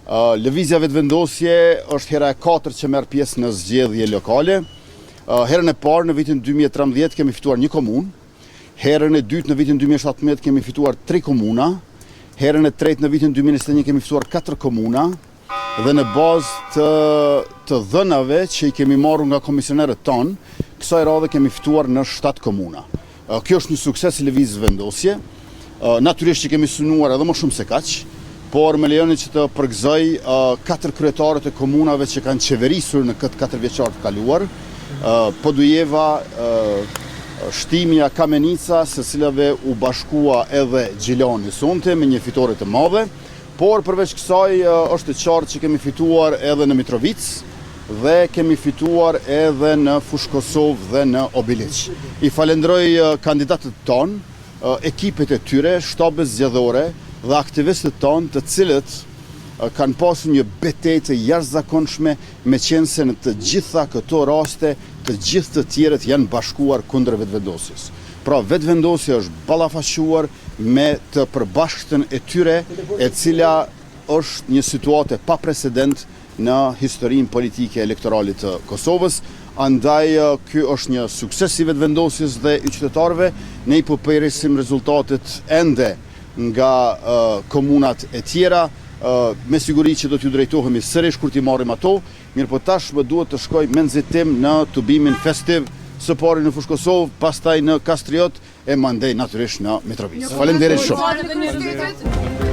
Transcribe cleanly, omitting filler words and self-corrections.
Lëvizja vetëvendosje është hera e 4 që merr pjesë në zgjedhje lokale. Herën e parë në vitin 2013 kemi fituar 1 komunë, herën e dytë në vitin 2017 kemi fituar 3 komuna, herën e tretë në vitin 2021 kemi fituar 4 komuna, dhe në bazë të dhënave që i kemi marrur nga komisionerët tonë, kësaj radhe kemi fituar në 7 komuna. Kjo është një sukses i lëvizjes vendosje. Natyrisht që kemi synuar edhe më shumë se kaq, por me lejoni që të përgëzoj 4 kryetarët e komunave që kanë qeverisur në këtë 4 vjeçar të kaluar, Podujeva, Shtimja, Kamenica, së cilave u bashkua edhe Gjilani sonte me një fitore të madhe, por përveç kësaj është e qartë që kemi fituar edhe në Mitrovic dhe kemi fituar edhe në Fushë Kosovë dhe në Obiliq. I falenderoj kandidatët tonë, ekipet e tyre, shtabet zgjedhore dhe aktivistët tonë, të cilët kanë pasur një betejë të jashtëzakonshme, meqense në të gjitha këto raste, të gjithë të tjerët janë bashkuar kundër vetëvendosjes. Pra vetëvendosja është ballafaqur me të përbashkëtën e tyre, e cila është një situatë pa precedent në historinë politike elektorale të Kosovës. Andaj ky është një sukses i vetëvendosjes dhe i qytetarëve. Ne i përpresim rezultatet ende nga komunat e tjera. Me siguri që do t'ju drejtohemi sërish kur t'i marrim ato, mirë po tashmë duhet të shkoj me nxitim në tubimin festiv, së pari në Fushë Kosovë, pastaj në Kastriot e mandej natyrisht në Mitrovic. Faleminderit shumë.